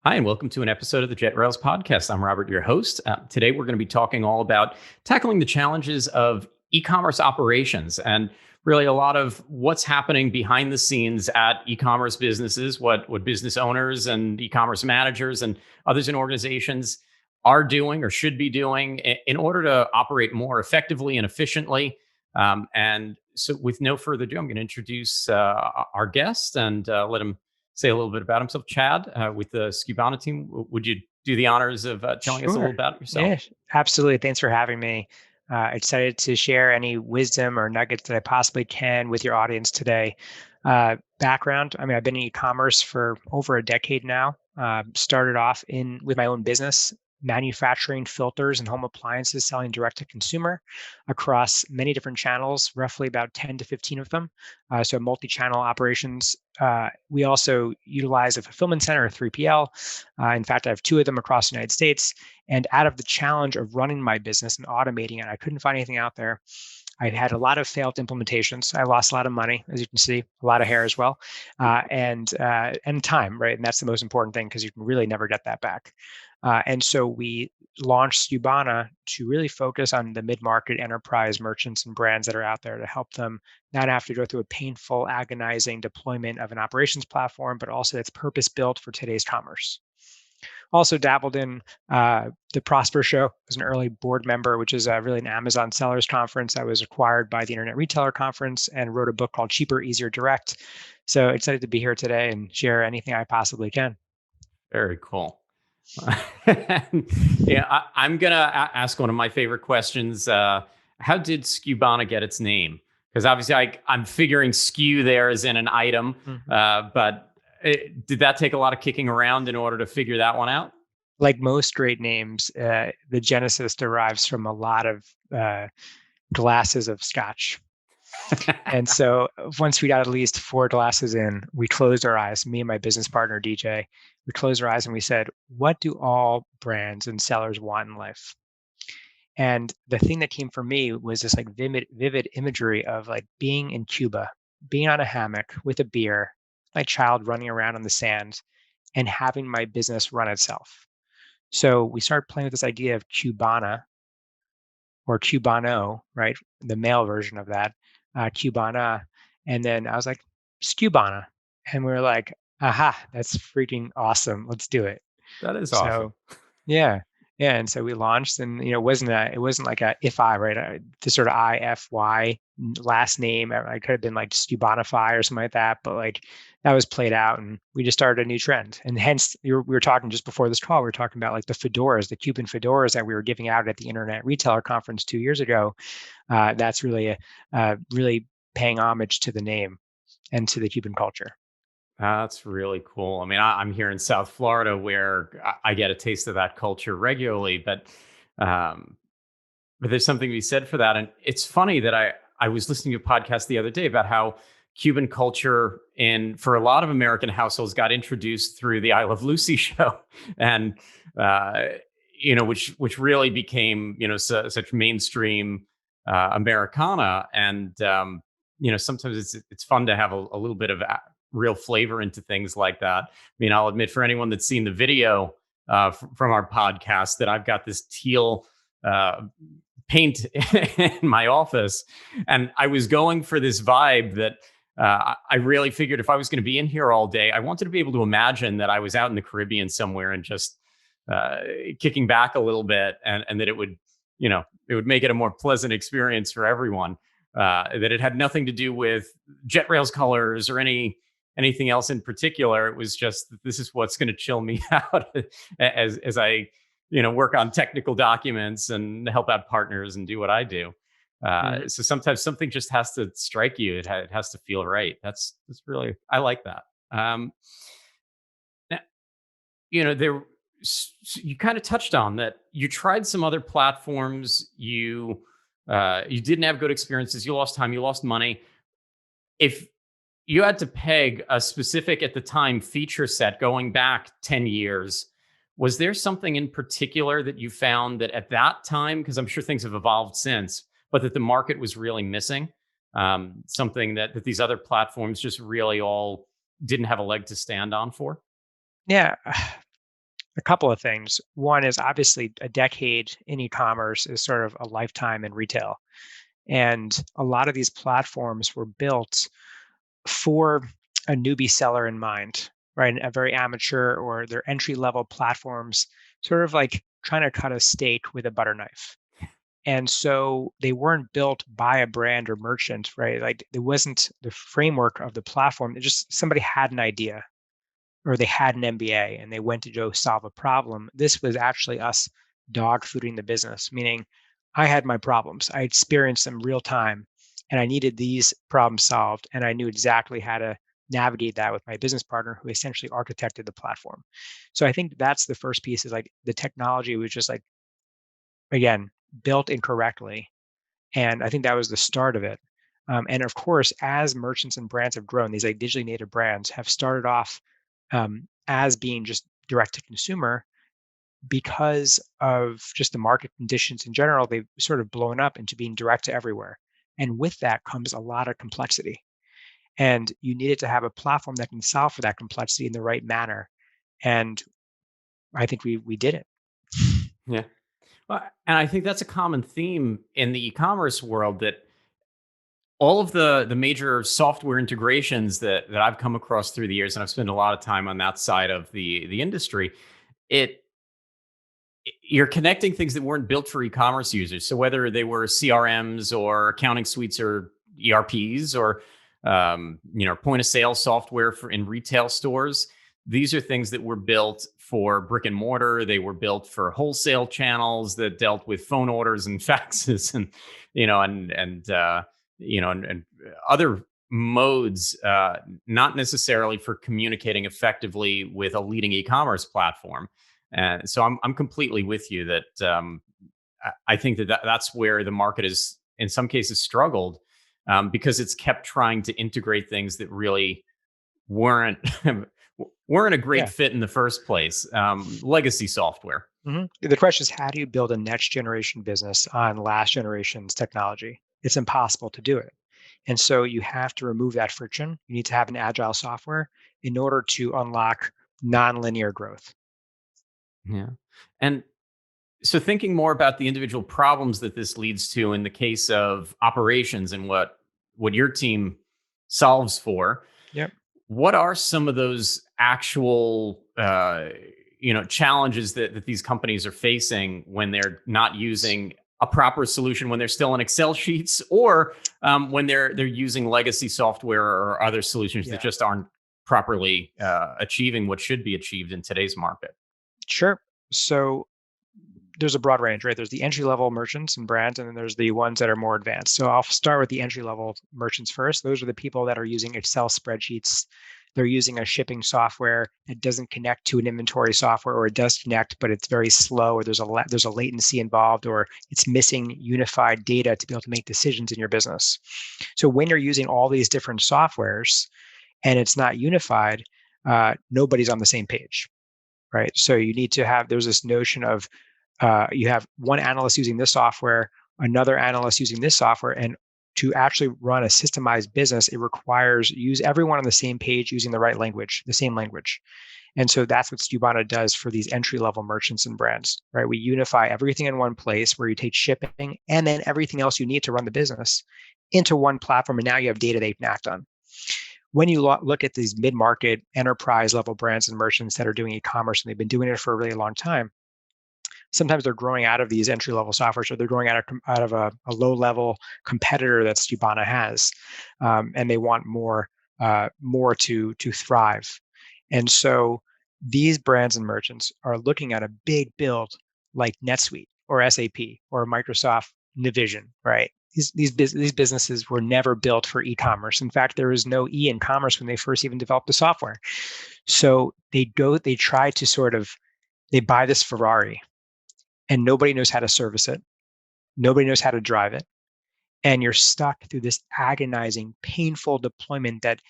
Hi, and welcome to an episode of the Jetrails podcast. I'm Robert, your host. Today, we're going to be talking all about tackling the challenges of e-commerce operations and really a lot of what's happening behind the scenes at e-commerce businesses, what business owners and e-commerce managers and others in organizations are doing or should be doing in order to operate more effectively and efficiently. And so, with no further ado, I'm going to introduce our guest and let him say a little bit about himself. Chad, with the Skubana team, would you do the honors of telling us a little Sure. about yourself? Yeah, absolutely. Thanks for having me. Excited to share any wisdom or nuggets that I possibly can with your audience today. Background, I mean, I've been in e-commerce for over a decade now. Started off in with my own business, manufacturing filters and home appliances, selling direct to consumer across many different channels, roughly about 10 to 15 of them. So multi-channel operations. We also utilize a fulfillment center, a 3PL. In fact, I have two of them across the United States. And out of the challenge of running my business and automating it, I couldn't find anything out there. I had a lot of failed implementations. I lost a lot of money, as you can see, a lot of hair as well, and time, right? And that's the most important thing because you can really never get that back. And so we launched Skubana to really focus on the mid-market enterprise merchants and brands that are out there to help them not have to go through a painful, agonizing deployment of an operations platform, but also that's purpose-built for today's commerce. Also dabbled in the Prosper Show. I was an early board member, which is really an Amazon sellers conference. I was acquired by the Internet Retailer Conference and wrote a book called Cheaper, Easier, Direct. So excited to be here today and share anything I possibly can. Very cool. Yeah, I'm going to ask one of my favorite questions. How did Skubana get its name? Because obviously I'm figuring SKU there is in an item, Mhm. but did that take a lot of kicking around in order to figure that one out? Like most great names, the genesis derives from a lot of glasses of scotch. And so once we got at least four glasses in, we closed our eyes, me and my business partner, DJ. We closed our eyes and we said, what do all brands and sellers want in life? And the thing that came for me was this like vivid imagery of like being in Cuba, being on a hammock with a beer, my child running around on the sand, and having my business run itself. So we started playing with this idea of Cubana or Cubano, right? The male version of that, Cubana. And then I was like, Skubana. And we were like, aha, that's freaking awesome. Let's do it. That is awesome. So yeah. Yeah, and so we launched, and it wasn't like a if I right, the sort of IFY last name. I could have been like Stubanify or something like that, but like that was played out, and we just started a new trend. And hence, we were talking just before this call. We were talking about like the fedoras, the Cuban fedoras that we were giving out at the Internet Retailer Conference 2 years ago. That's really really paying homage to the name and to the Cuban culture. That's really cool. I mean, I'm here in South Florida where I get a taste of that culture regularly, um, but there's something to be said for that. And it's funny that I was listening to a podcast the other day about how Cuban culture for a lot of American households got introduced through the I Love Lucy show, and uh, which really became such mainstream Americana. And sometimes it's fun to have a little bit of real flavor into things like that. I mean, I'll admit for anyone that's seen the video from our podcast that I've got this teal paint in my office, and I was going for this vibe that I really figured if I was going to be in here all day, I wanted to be able to imagine that I was out in the Caribbean somewhere and just kicking back a little bit, and that it would make it a more pleasant experience for everyone. That it had nothing to do with Jetrails colors or anything else in particular. It was just that this is what's going to chill me out as I work on technical documents and help out partners and do what I do. Mhm. So sometimes something just has to strike you. It has to feel right. That's really, I like that. Now, there you kind of touched on that. You tried some other platforms. You didn't have good experiences. You lost time. You lost money. If you had to peg a specific at the time feature set going back 10 years, was there something in particular that you found that at that time, because I'm sure things have evolved since, but that the market was really missing? Something that these other platforms just really all didn't have a leg to stand on for? Yeah. A couple of things. One is obviously a decade in e-commerce is sort of a lifetime in retail. And a lot of these platforms were built for a newbie seller in mind, right? A very amateur or their entry level platforms, sort of like trying to cut a steak with a butter knife. And so they weren't built by a brand or merchant, right? Like it wasn't the framework of the platform. It just somebody had an idea or they had an MBA and they went to go solve a problem. This was actually us dog fooding the business, meaning I had my problems. I experienced them real time and I needed these problems solved. And I knew exactly how to navigate that with my business partner who essentially architected the platform. So I think that's the first piece is like the technology was just like, again, built incorrectly. And I think that was the start of it. And of course, as merchants and brands have grown, these like digitally native brands have started off as being just direct to consumer because of just the market conditions in general. They've sort of blown up into being direct to everywhere. And with that comes a lot of complexity. And you needed to have a platform that can solve for that complexity in the right manner. And I think we did it. Yeah. Well, and I think that's a common theme in the e-commerce world that all of the major software integrations that I've come across through the years, and I've spent a lot of time on that side of the industry, it you're connecting things that weren't built for e-commerce users. So whether they were CRMs or accounting suites or ERPs or point of sale software for in retail stores, these are things that were built for brick and mortar. They were built for wholesale channels that dealt with phone orders and faxes and and other modes, not necessarily for communicating effectively with a leading e-commerce platform. And so I'm completely with you that I think that's where the market is in some cases struggled, because it's kept trying to integrate things that really weren't weren't a great Yeah. fit in the first place. Legacy software. The question is, how do you build a next generation business on last generation's technology? It's impossible to do it. And so you have to remove that friction. You need to have an agile software in order to unlock nonlinear growth. Yeah, and so thinking more about the individual problems that this leads to in the case of operations and what your team solves for, Yep. what are some of those actual challenges that these companies are facing when they're not using a proper solution, when they're still in Excel sheets, or when they're using legacy software or other solutions that Yeah. just aren't properly achieving what should be achieved in today's market? Sure. So there's a broad range, right? There's the entry level merchants and brands, and then there's the ones that are more advanced. So I'll start with the entry level merchants first. Those are the people that are using Excel spreadsheets. They're using a shipping software that doesn't connect to an inventory software, or it does connect, but it's very slow, or there's a latency involved, or it's missing unified data to be able to make decisions in your business. So when you're using all these different softwares and it's not unified, nobody's on the same page, right? So you need to have, there's this notion of you have one analyst using this software, another analyst using this software, and to actually run a systemized business, it requires use everyone on the same page using the right language, the same language. And so that's what Skubana does for these entry level merchants and brands, right? We unify everything in one place where you take shipping and then everything else you need to run the business into one platform. And now you have data they can act on. When you look at these mid-market enterprise level brands and merchants that are doing e-commerce and they've been doing it for a really long time, sometimes they're growing out of these entry level softwares, or they're growing out of a low level competitor that Skubana has, and they want more to thrive. And so these brands and merchants are looking at a big build like NetSuite or SAP or Microsoft Navision, right? These businesses were never built for e-commerce. In fact, there was no e in commerce when they first even developed the software. So they try to they buy this Ferrari and nobody knows how to service it. Nobody knows how to drive it. And you're stuck through this agonizing, painful deployment that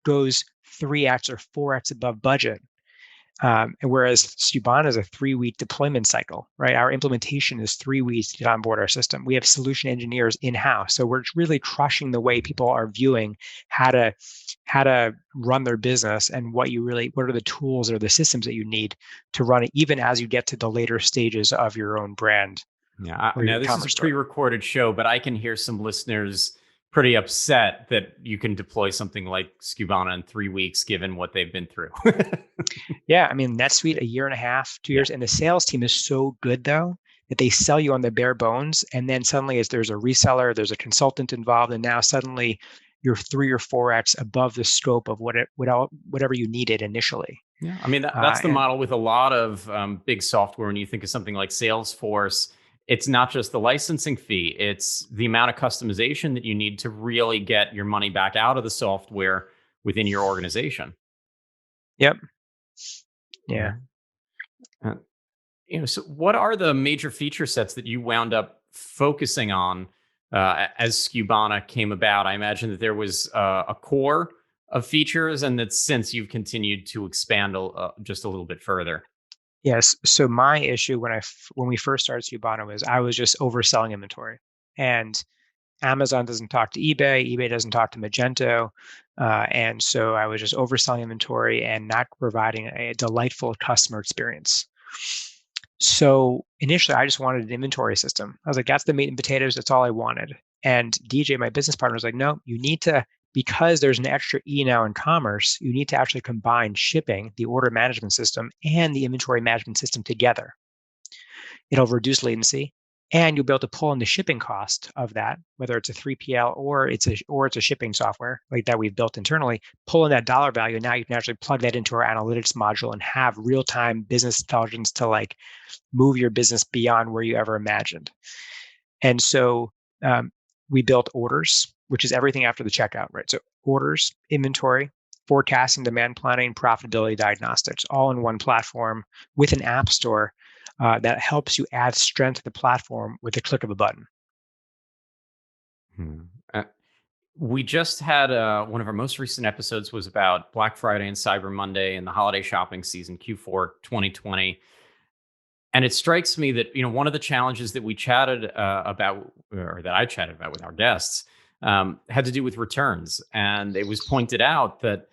goes 3x or 4x above budget. And whereas Skubana is a 3-week deployment cycle, right? Our implementation is 3 weeks to get on board our system. We have solution engineers in-house, so we're really crushing the way people are viewing how to run their business and what are the tools or the systems that you need to run it, even as you get to the later stages of your own brand Yeah. or your Now, this is e-commerce a store. pre-recorded show, but I can hear some listeners pretty upset that you can deploy something like Skubana in 3 weeks, given what they've been through. Yeah, I mean, NetSuite, a year and a half, 2 years, Yeah. and the sales team is so good though that they sell you on the bare bones, and then suddenly there's a reseller, there's a consultant involved, and now suddenly you're 3 or 4x above the scope of whatever you needed initially. Yeah, I mean that's the And model with a lot of big software. When you think of something like Salesforce, it's not just the licensing fee; it's the amount of customization that you need to really get your money back out of the software within your organization. yep, yeah. Yeah. Uh, so what are the major feature sets that you wound up focusing on as Skubana came about? I imagine that there was a core of features, and that since you've continued to expand just a little bit further. Yes. So my issue when we first started Skubana was I was just overselling inventory, and Amazon doesn't talk to eBay. eBay doesn't talk to Magento. And so I was just overselling inventory and not providing a delightful customer experience. So initially, I just wanted an inventory system. I was like, that's the meat and potatoes. That's all I wanted. And DJ, my business partner, was like, no, you need to, because there's an extra E now in commerce, you need to actually combine shipping, the order management system, and the inventory management system together. It'll reduce latency, and you'll be able to pull in the shipping cost of that, whether it's a 3PL or it's a shipping software like that we've built internally. Pull in that dollar value. Now you can actually plug that into our analytics module and have real time business intelligence to like move your business beyond where you ever imagined. And so um, we built orders, which is everything after the checkout, right? So orders, inventory, forecasting, demand planning, profitability diagnostics, all in one platform with an app store that helps you add strength to the platform with the click of a button. Hmm. Uh, we just had one of our most recent episodes was about Black Friday and Cyber Monday and the holiday shopping season, Q4 2020. And it strikes me that one of the challenges that we chatted about, or that I chatted about with our guests, had to do with returns. And it was pointed out that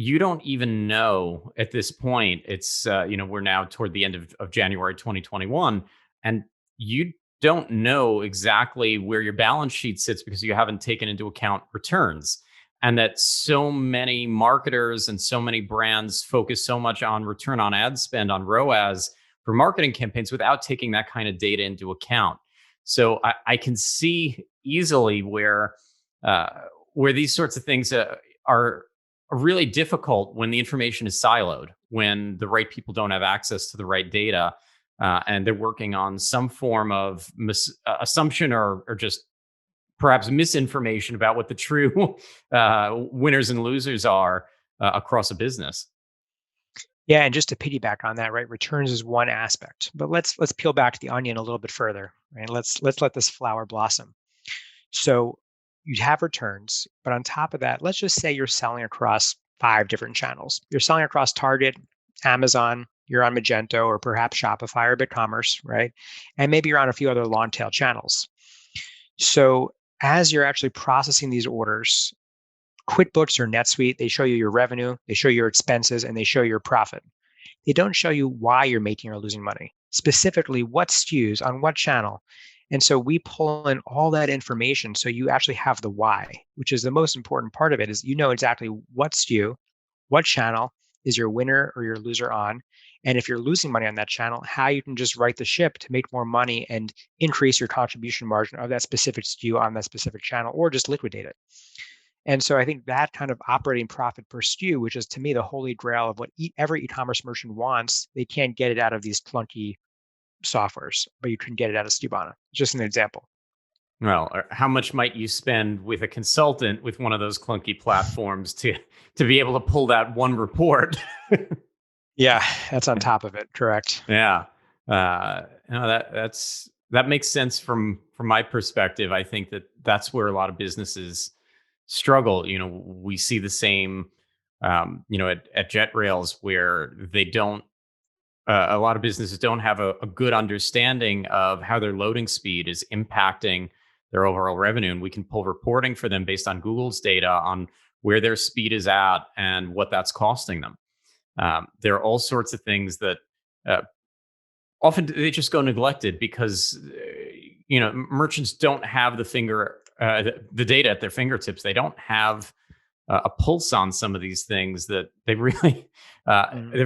you don't even know at this point. It's we're now toward the end of January 2021, and you don't know exactly where your balance sheet sits because you haven't taken into account returns. And that so many marketers and so many brands focus so much on return on ad spend, on ROAS for marketing campaigns, without taking that kind of data into account. So I can see easily uh, where these sorts of things are really difficult when the information is siloed, when the right people don't have access to the right data, and they're working on some form of assumption, or just perhaps misinformation about what the true winners and losers are across a business. Yeah, and just to piggyback on that, right? Returns is one aspect, but let's peel back the onion a little bit further, right? Let's let this flower blossom. So you have returns, but on top of that, let's just say you're selling across 5 different channels. You're selling across Target, Amazon, you're on Magento, or perhaps Shopify or BigCommerce, right? And maybe you're on a few other long tail channels. So as you're actually processing these orders, QuickBooks or NetSuite, they show you your revenue, they show your expenses, and they show your profit. They don't show you why you're making or losing money, specifically what SKUs on what channel. And so we pull in all that information so you actually have the why, which is the most important part of it, is you know exactly what SKU, what channel is your winner or your loser on. And if you're losing money on that channel, how you can just write the ship to make more money and increase your contribution margin of that specific SKU on that specific channel, or just liquidate it. And so I think that kind of operating profit per SKU, which is to me the holy grail of what every e-commerce merchant wants, they can't get it out of these clunky softwares, but you can get it out of Skubana. Just an example. Well, how much might you spend with a consultant with one of those clunky platforms to be able to pull that one report? Yeah, that's on top of it. Correct. Yeah, no, that makes sense from my perspective. I think that that's where a lot of businesses struggle. We see the same at Jetrails, where they don't a lot of businesses don't have a good understanding of how their loading speed is impacting their overall revenue. And we can pull reporting for them based on Google's data on where their speed is at and what that's costing them. There are all sorts of things that uh, often they just go neglected because merchants don't have the data at their fingertips. They don't have a pulse on some of these things that they really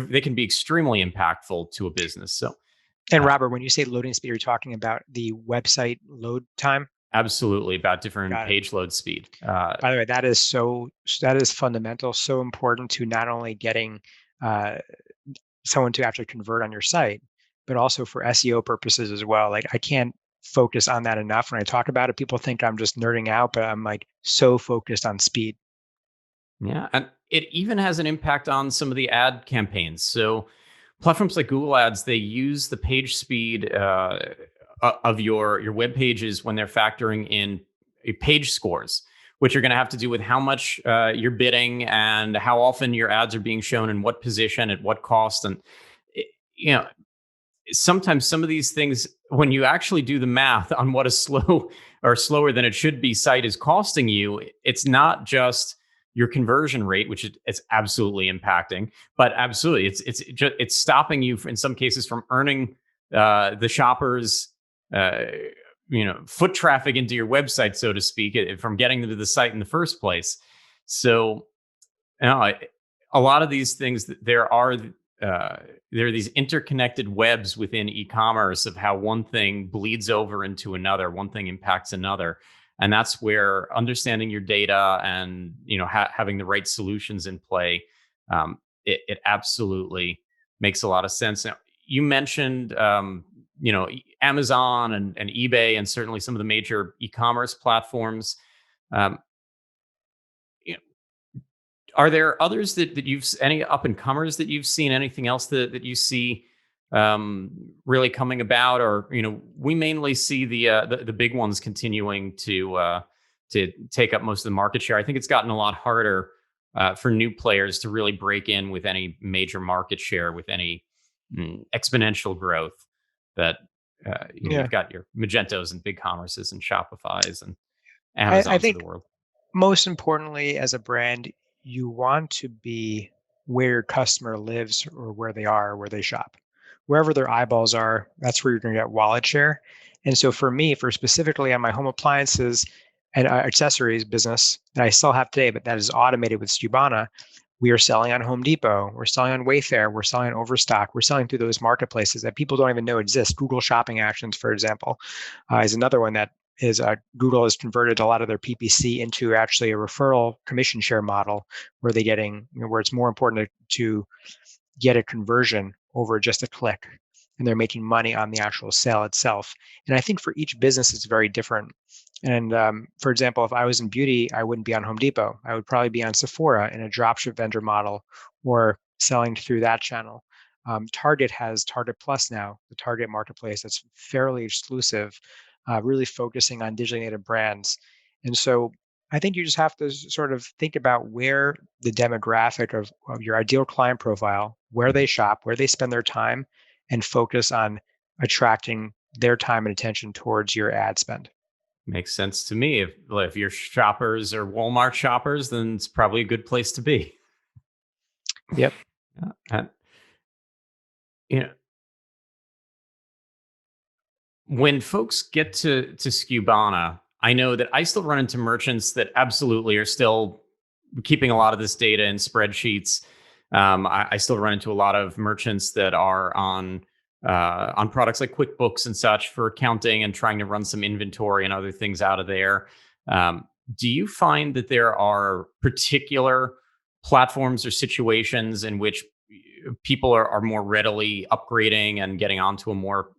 they can be extremely impactful to a business. So, And uh, Robert, when you say loading speed, are you talking about the website load time? absolutely about different Got it. page load speed. By the way, that is fundamental, so important to not only getting uh, someone to actually convert on your site, but also for SEO purposes as well. Like I can't focus on that enough. When I talk about it, people think I'm just nerding out, but I'm like so focused on speed. Yeah, and it even has an impact on some of the ad campaigns. So platforms like Google Ads, they use the page speed of your web pages when they're factoring in page scores, which are going to have to do with how much you're bidding and how often your ads are being shown in what position at what cost. And it- you know, sometimes some of these things, when you actually do the math on what a slow or slower than it should be site is costing you, it's not just your conversion rate, which it's absolutely impacting, but absolutely it's stopping you in some cases from earning the shoppers foot traffic into your website, so to speak, from getting them to the site in the first place. So a lot of these things, uh, there are these interconnected webs within e-commerce of how one thing bleeds over into another, one thing impacts another, and that's where understanding your data and having the right solutions in play, it absolutely makes a lot of sense. Now, you mentioned Amazon and eBay and certainly some of the major e-commerce platforms. Um, Are there others that any up and comers that you've seen? Anything else that you see really coming about, or we mainly see the big ones continuing to take up most of the market share. I think it's gotten a lot harder for new players to really break in with any major market share, with any exponential growth. That Yeah, you've got your Magentos and BigCommerces and Shopify's and I Amazons of think the world. most importantly, as a brand, you want to be where your customer lives or where they are, where they shop. Wherever their eyeballs are, that's where you're going to get wallet share. And so for me, for specifically on my home appliances and accessories business that I still have today, but that is automated with Skubana, we are selling on Home Depot, we're selling on Wayfair, we're selling on Overstock, we're selling through those marketplaces that people don't even know exist. Google Shopping Actions, for example, is another one that is Google has converted a lot of their PPC into actually a referral commission share model where they getting where it's more important to get a conversion over just a click, and they're making money on the actual sale itself. And I think for each business it's very different. And for example, if I was in beauty, I wouldn't be on Home Depot. I would probably be on Sephora in a dropship vendor model or selling through that channel. Target has Target Plus now, the Target marketplace that's fairly exclusive, really focusing on digitally native brands. And so I think you just have to sort of think about where the demographic of your ideal client profile, where they shop, where they spend their time, and focus on attracting their time and attention towards your ad spend. Makes sense to me. If your shoppers are Walmart shoppers, then it's probably a good place to be. Yep. And, you know, when folks get to Skubana, I know that I still run into merchants that absolutely are still keeping a lot of this data in spreadsheets. I still run into a lot of merchants that are on products like QuickBooks and such for accounting and trying to run some inventory and other things out of there. Do you find that there are particular platforms or situations in which people are more readily upgrading and getting onto a more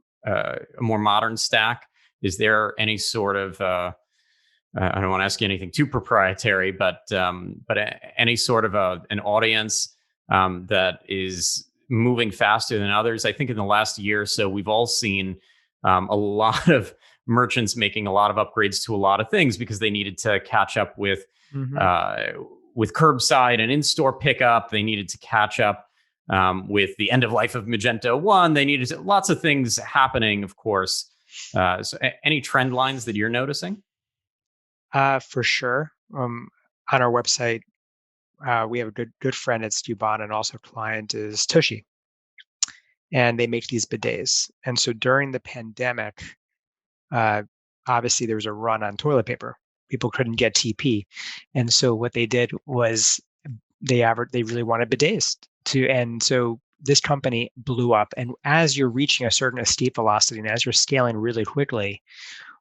modern stack? Is there any sort of I don't want to ask you anything too proprietary, but any sort of an audience that is moving faster than others? I think in the last year or so, we've all seen a lot of merchants making a lot of upgrades to a lot of things because they needed to catch up with Hmm. uh, with curbside and in-store pickup. They needed to catch up with the end of life of Magento 1. They needed lots of things happening, of course. Any trend lines that you're noticing? For sure. On our website, we have a good friend at Skubana and also client is Tushy, and they make these bidets. And so during the pandemic, uh, obviously there was a run on toilet paper. People couldn't get TP, and so what they did was they really wanted bidets to, and so this company blew up. And as you're reaching a certain escape velocity and as you're scaling really quickly,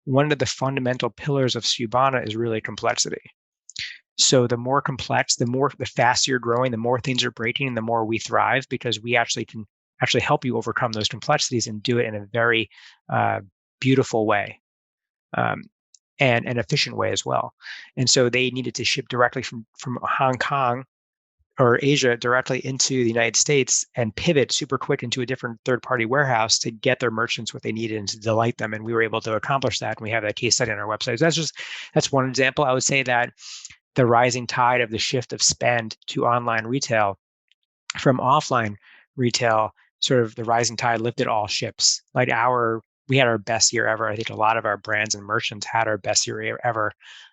one of the fundamental pillars of Skubana is really complexity. So the more complex, the faster you're growing, the more things are breaking, and the more we thrive because we actually can actually help you overcome those complexities and do it in a very uh, beautiful way, um, and an efficient way as well. And so they needed to ship directly from Hong Kong or Asia directly into the United States and pivot super quick into a different third-party warehouse to get their merchants what they needed and to delight them. And we were able to accomplish that. And we have that case study on our website. So that's one example. I would say that the rising tide of the shift of spend to online retail from offline retail, sort of the rising tide lifted all ships. Like we had our best year ever. I think a lot of our brands and merchants had our best year ever.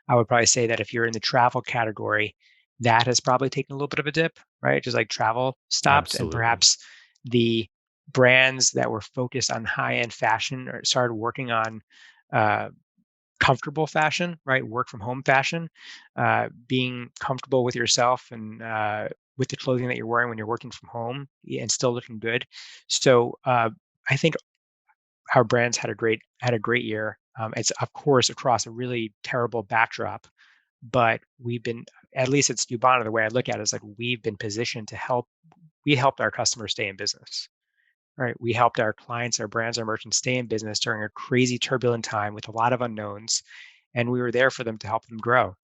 I would probably say that if you're in the travel category, that has probably taken a little bit of a dip, right? Just like travel stopped, and Absolutely. perhaps the brands that were focused on high-end fashion or started working on uh, comfortable fashion, right? Work from home fashion, being comfortable with yourself and with the clothing that you're wearing when you're working from home and still looking good. So I think our brands had a great year. It's of course across a really terrible backdrop, but we've been, at least at Skubana, the way I look at it is like we've been positioned to help. We helped our customers stay in business. Right. We helped our clients, our brands, our merchants stay in business during a crazy turbulent time with a lot of unknowns. And we were there for them to help them grow.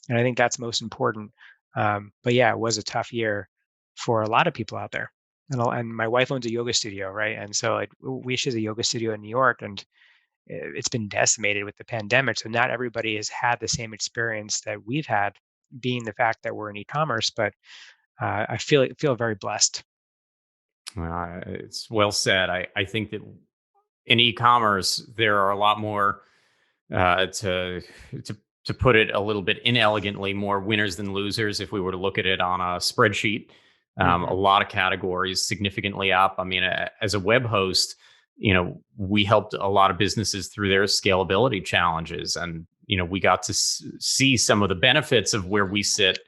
And I think that's most important. But yeah, it was a tough year for a lot of people out there. And my wife owns a yoga studio, right? And so like she has a yoga studio in New York, and it's been decimated with the pandemic. So not everybody has had the same experience that we've had, being the fact that we're in e-commerce. But I feel very blessed. It's well said. I think that in e-commerce there are a lot more uh, to to to put it a little bit inelegantly, more winners than losers. If we were to look at it on a spreadsheet, a Hmm. lot of categories significantly up. I mean, as a web host, we helped a lot of businesses through their scalability challenges, and we got to see some of the benefits of where we sit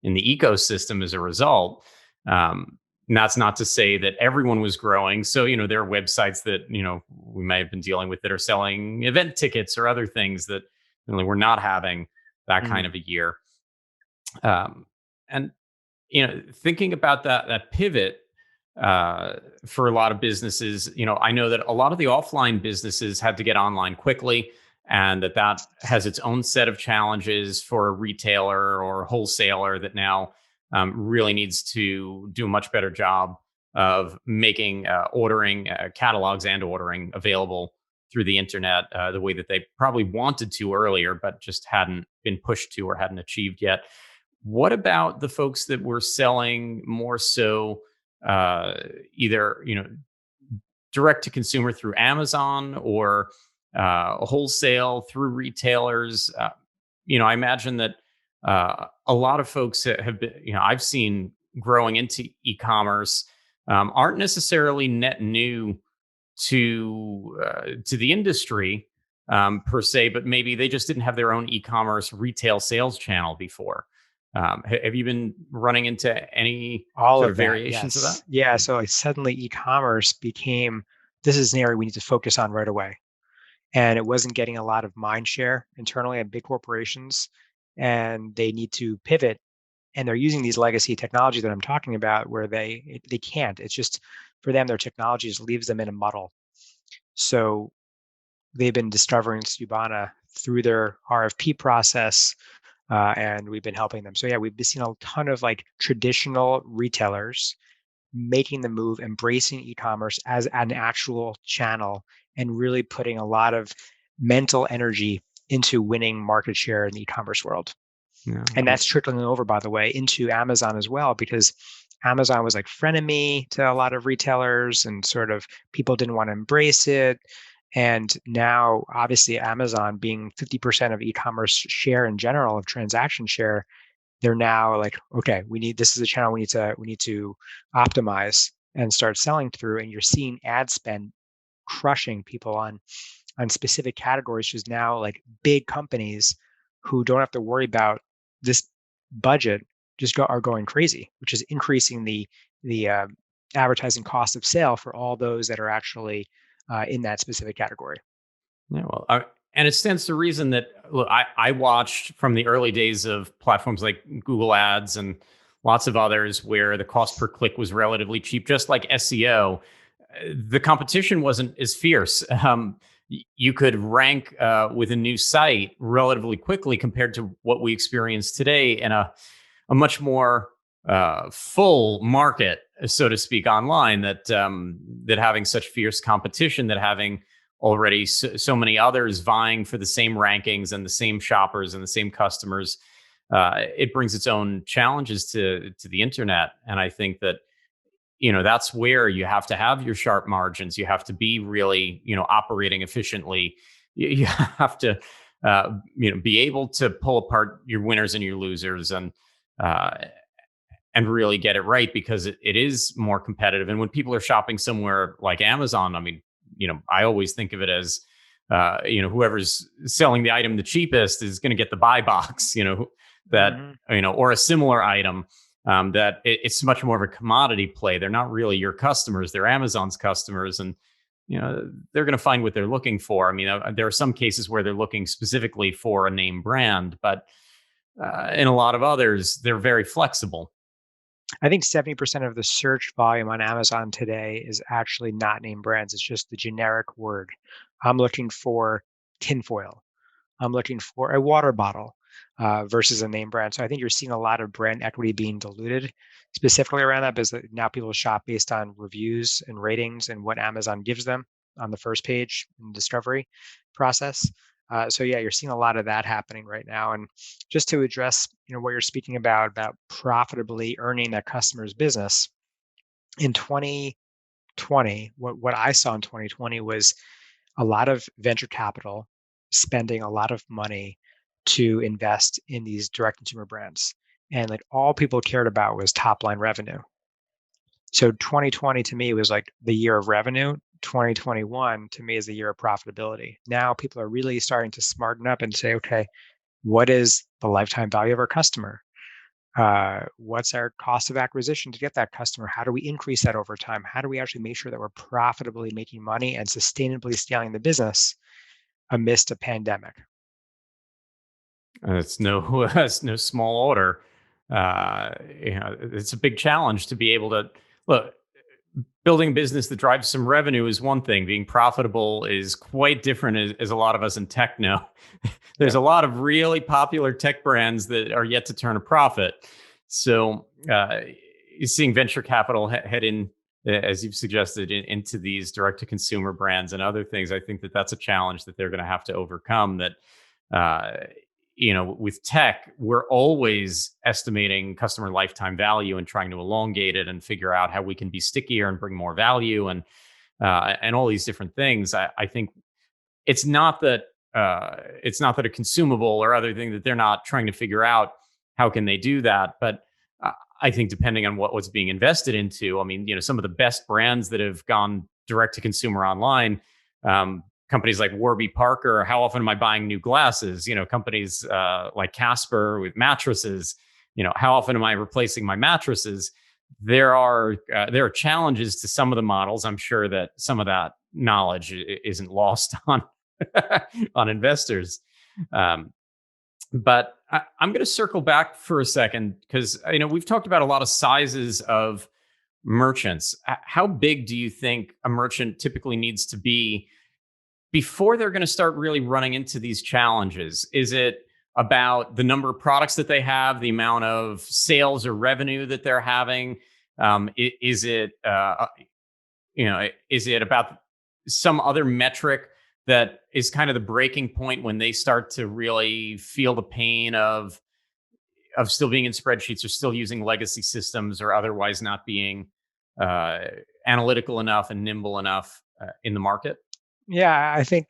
in the ecosystem as a result. And that's not to say that everyone was growing. So, there are websites that, we may have been dealing with that are selling event tickets or other things that really we're not having that kind Hmm. of a year. And, thinking about that pivot for a lot of businesses, I know that a lot of the offline businesses had to get online quickly, and that has its own set of challenges for a retailer or a wholesaler that now really needs to do a much better job of making ordering catalogs and ordering available through the internet the way that they probably wanted to earlier, but just hadn't been pushed to or hadn't achieved yet. What about the folks that were selling more so uh, either direct to consumer through Amazon or wholesale through retailers? I imagine that a lot of folks that have been, I've seen growing into e-commerce aren't necessarily net new to the industry per se, but maybe they just didn't have their own e-commerce retail sales channel before. Have you been running into any All sort of of that, variations of that? yes. Yeah, so like suddenly e-commerce became, this is an area we need to focus on right away. And it wasn't getting a lot of mind share internally at big corporations, and they need to pivot. And they're using these legacy technologies that I'm talking about where they can't. It's just for them, their technology just leaves them in a muddle. So they've been discovering Skubana through their RFP process, and we've been helping them. So yeah, we've been seeing a ton of like traditional retailers making the move, embracing e-commerce as an actual channel, and really putting a lot of mental energy into winning market share in the e-commerce world. Yeah. And that's trickling over, by the way, into Amazon as well, because Amazon was like frenemy to a lot of retailers and sort of people didn't want to embrace it. And now, obviously, Amazon being 50% of e-commerce share in general, of transaction share, they're now like, okay, this is a channel we need to optimize and start selling through. And you're seeing ad spend crushing people on specific categories, just now like big companies who don't have to worry about this budget are going crazy, which is increasing the advertising cost of sale for all those that are actually in that specific category. Yeah, well, and it stands to reason that look, I watched from the early days of platforms like Google Ads and lots of others where the cost per click was relatively cheap, just like SEO. The competition wasn't as fierce. You could rank with a new site relatively quickly compared to what we experience today in a much more full market, so to speak, online. That having such fierce competition, that having already so many others vying for the same rankings and the same shoppers and the same customers, it brings its own challenges to the internet. And I think that that's where you have to have your sharp margins. You have to be really operating efficiently. You have to be able to pull apart your winners and your losers, uh, and really get it right, because it is more competitive. And when people are shopping somewhere like Amazon, I mean, I always think of it as, whoever's selling the item the cheapest is going to get the buy box, that, Hmm. or a similar item. That it's much more of a commodity play. They're not really your customers; they're Amazon's customers, and they're going to find what they're looking for. I mean, there are some cases where they're looking specifically for a name brand, but in a lot of others, they're very flexible. I think 70% of the search volume on Amazon today is actually not name brands. It's just the generic word. I'm looking for tinfoil. I'm looking for a water bottle versus a name brand. So I think you're seeing a lot of brand equity being diluted, specifically around that, because now people shop based on reviews and ratings and what Amazon gives them on the first page in the discovery process. So yeah, you're seeing a lot of that happening right now. And just to address, what you're speaking about profitably earning that customer's business in 2020, what I saw in 2020 was a lot of venture capital spending a lot of money to invest in these direct consumer brands. And like all people cared about was top line revenue. So 2020 to me was like the year of revenue. 2021 to me is the year of profitability. Now people are really starting to smarten up and say, okay, what is the lifetime value of our customer? What's our cost of acquisition to get that customer? How do we increase that over time? How do we actually make sure that we're profitably making money and sustainably scaling the business amidst a pandemic? And it's no it's no small order. It's a big challenge to be able to look. Building a business that drives some revenue is one thing. Being profitable is quite different, as a lot of us in tech know. There's Yep. a lot of really popular tech brands that are yet to turn a profit. So, you're seeing venture capital head in, as you've suggested, into these direct to consumer brands and other things. I think that that's a challenge that they're going to have to overcome. That, uh, with tech, we're always estimating customer lifetime value and trying to elongate it and figure out how we can be stickier and bring more value, and all these different things. I think it's not that a consumable or other thing that they're not trying to figure out how can they do that, but I think depending on what's being invested into, I mean, some of the best brands that have gone direct to consumer online, companies like Warby Parker. How often am I buying new glasses? Companies like Casper with mattresses. How often am I replacing my mattresses? There are challenges to some of the models. I'm sure that some of that knowledge isn't lost on on investors. Um, but I'm going to circle back for a second, because we've talked about a lot of sizes of merchants. How big do you think a merchant typically needs to be before they're going to start really running into these challenges? Is it about the number of products that they have, the amount of sales or revenue that they're having? Is it is it about some other metric that is kind of the breaking point when they start to really feel the pain of of still being in spreadsheets or still using legacy systems or otherwise not being uh, analytical enough and nimble enough in the market? Yeah, I think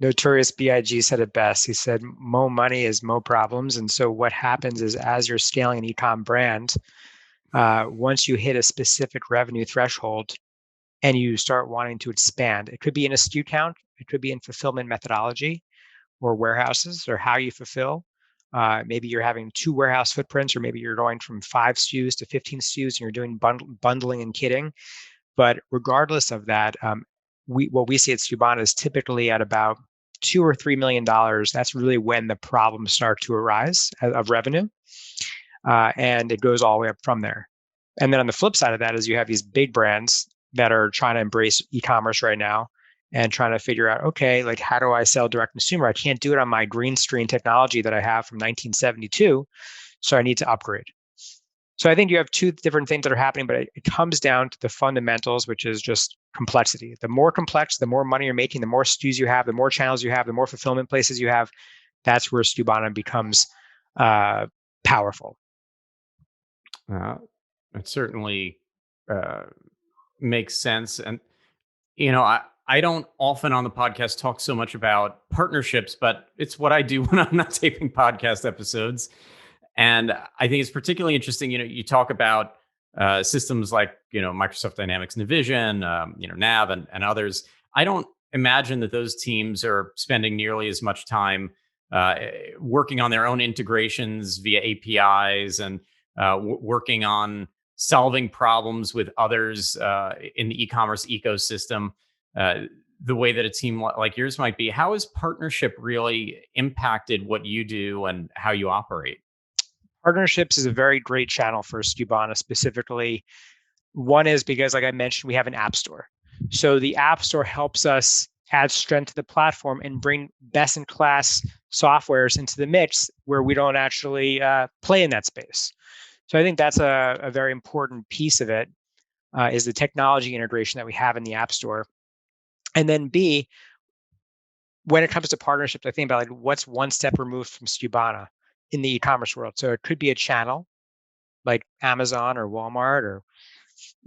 Notorious B.I.G. said it best. He said, "Mo money is mo problems." And so what happens is, as you're scaling an ecom brand, once you hit a specific revenue threshold and you start wanting to expand, it could be in a SKU count, it could be in fulfillment methodology or warehouses or how you fulfill. Maybe you're having 2 warehouse footprints, or maybe you're going from 5 SKUs to 15 SKUs and you're doing bundling and kitting. But regardless of that, what we see at Skubana is typically at about $2 or $3 million. That's really when the problems start to arise of revenue, and it goes all the way up from there. And then on the flip side of that is you have these big brands that are trying to embrace e-commerce right now and trying to figure out, okay, like how do I sell direct consumer? I can't do it on my green screen technology that I have from 1972, so I need to upgrade. So I think you have two different things that are happening, but it comes down to the fundamentals, which is just complexity. The more complex, the more money you're making, the more SKUs you have, the more channels you have, the more fulfillment places you have. That's where Skubana becomes powerful. Uh, it certainly uh, makes sense. And, you know, I don't often on the podcast talk so much about partnerships, but it's what I do when I'm not taping podcast episodes. And I think it's particularly interesting. You know, you talk about systems like, you know, Microsoft Dynamics Navision, you know, Nav and others. I don't imagine that those teams are spending nearly as much time uh, working on their own integrations via APIs and working on solving problems with others in the e-commerce ecosystem. Uh, the way that a team like yours might be. How has partnership really impacted what you do and how you operate? Partnerships is a very great channel for Skubana specifically. One is because, like I mentioned, we have an app store. So the app store helps us add strength to the platform and bring best in class softwares into the mix where we don't actually play in that space. So I think that's a very important piece of it, is the technology integration that we have in the app store. And then B, when it comes to partnerships, I think about like what's one step removed from Skubana in the e-commerce world. So it could be a channel like Amazon or Walmart or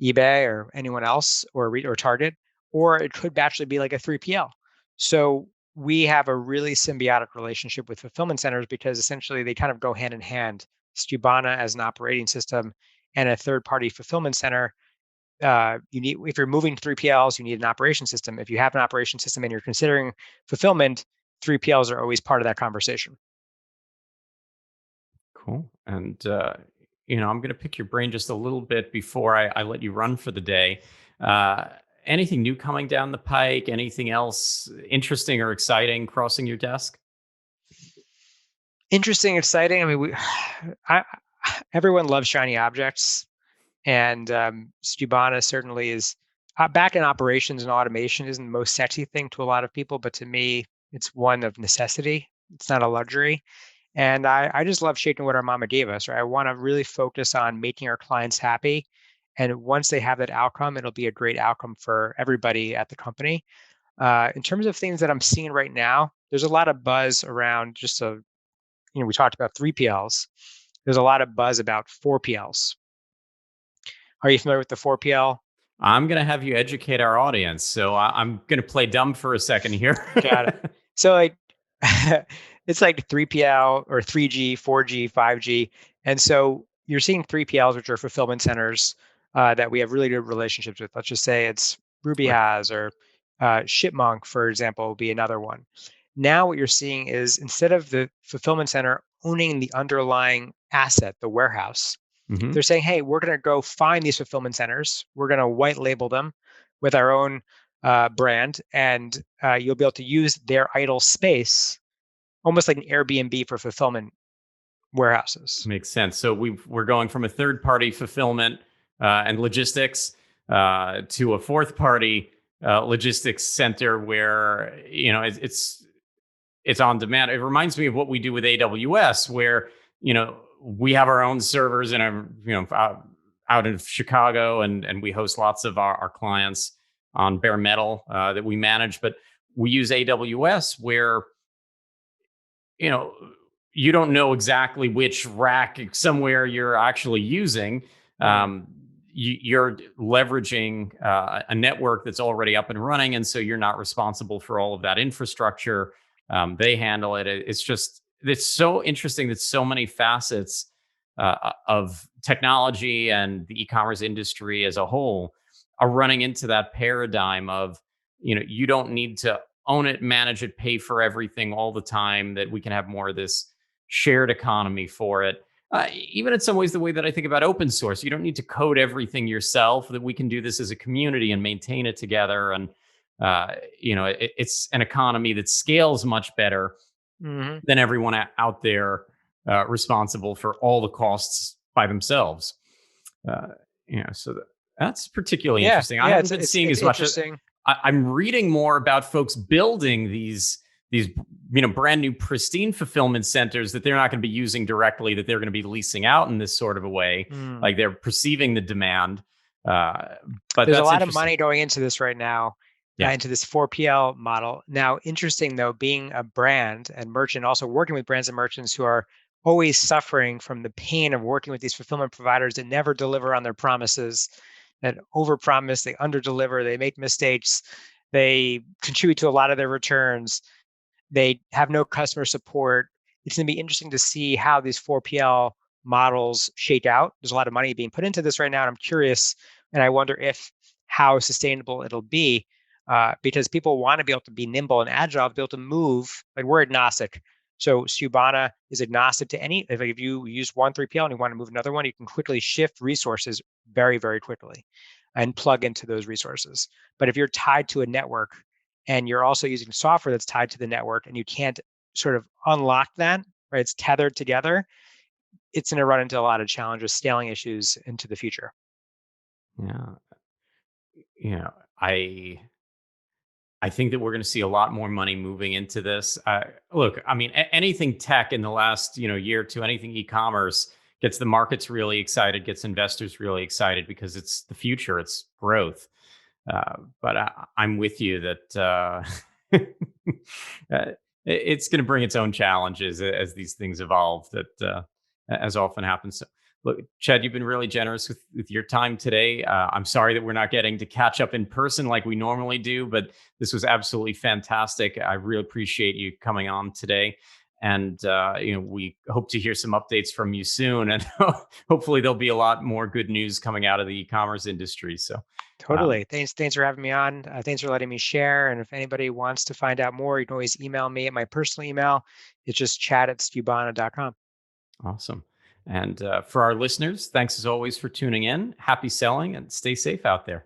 eBay or anyone else, or Target, or it could actually be like a 3PL. So we have a really symbiotic relationship with fulfillment centers because essentially they kind of go hand in hand. Skubana as an operating system and a third-party fulfillment center. You need, if you're moving to 3PLs, you need an operation system. If you have an operation system and you're considering fulfillment, 3PLs are always part of that conversation. Cool. And, you know, I'm going to pick your brain just a little bit before I let you run for the day. Uh, Anything new coming down the pike? Anything else interesting or exciting crossing your desk? Interesting, exciting. I mean, I, everyone loves shiny objects. And Skubana certainly is, back in operations and automation isn't the most sexy thing to a lot of people, but to me, it's one of necessity. It's not a luxury. And I just love shaking what our mama gave us, right? I want to really focus on making our clients happy. And once they have that outcome, it'll be a great outcome for everybody at the company. In terms of things that I'm seeing right now, there's a lot of buzz around we talked about 3PLs. There's a lot of buzz about 4PLs. Are you familiar with the 4PL? I'm going to have you educate our audience. So I'm going to play dumb for a second here. Got it. So like it's like 3PL or 3G, 4G, 5G. And so you're seeing 3PLs, which are fulfillment centers that we have really good relationships with. Let's just say it's Ruby Like, has, or Shipmonk, for example, will be another one. Now what you're seeing is, instead of the fulfillment center owning the underlying asset, the warehouse, mhm. they're saying, hey, we're going to go find these fulfillment centers. We're going to white label them with our own brand, and you'll be able to use their idle space, almost like an Airbnb for fulfillment warehouses. Makes sense. So we're going from a third party fulfillment and logistics to a fourth party logistics center where, you know, it's on demand. It reminds me of what we do with AWS, where, you know, we have our own servers and out in Chicago, and we host lots of our clients on bare metal that we manage, but we use AWS where, you know, you don't know exactly which rack somewhere you're actually using. Mm. Um, you're leveraging a network that's already up and running, and so you're not responsible for all of that infrastructure. They handle it. It's so interesting that so many facets of technology and the e-commerce industry as a whole are running into that paradigm of, you don't need to own it, manage it, pay for everything all the time, that we can have more of this shared economy for it. Even in some ways, the way that I think about open source, you don't need to code everything yourself, that we can do this as a community and maintain it together. And, it's an economy that scales much better Hmm. than everyone out there responsible for all the costs by themselves. Uh, so that's particularly Yeah, interesting. I yeah, haven't been seeing it's as much. interesting. I'm reading more about folks building these brand new pristine fulfillment centers that they're not going to be using directly, that they're going to be leasing out in this sort of a way, Mm. like they're perceiving the demand. Uh, but There's a that's lot of interesting. money going into this right now, Yeah. into this 4PL model. Now, interesting though, being a brand and merchant, also working with brands and merchants who are always suffering from the pain of working with these fulfillment providers that never deliver on their promises, that overpromise, they underdeliver, they make mistakes, they contribute to a lot of their returns. They have no customer support. It's going to be interesting to see how these 4PL models shake out. There's a lot of money being put into this right now, and I'm curious, and I wonder if how sustainable it'll be, because people want to be able to be nimble and agile, to be able to move. Like we're agnostic, so Skubana is agnostic to any. If you use one 3PL and you want to move another one, you can quickly shift resources very, very quickly, and plug into those resources. But if you're tied to a network and you're also using software that's tied to the network and you can't sort of unlock that, right? It's tethered together. It's going to run into a lot of challenges, scaling issues into the future. Yeah. I think that we're going to see a lot more money moving into this. Look, I mean, anything tech in the last year or two, anything e-commerce gets the markets really excited, gets investors really excited because it's the future, it's growth. But I'm with you that it's going to bring its own challenges as these things evolve. That as often happens. So, look, Chad, you've been really generous with your time today. I'm sorry that we're not getting to catch up in person like we normally do, but this was absolutely fantastic. I really appreciate you coming on today. And we hope to hear some updates from you soon, and hopefully there'll be a lot more good news coming out of the e-commerce industry. So, um, Totally. Thanks for having me on. Thanks for letting me share. And if anybody wants to find out more, you can always email me at my personal email. It's just chat@skubana.com. awesome. And for our listeners, thanks as always for tuning in. Happy selling and stay safe out there.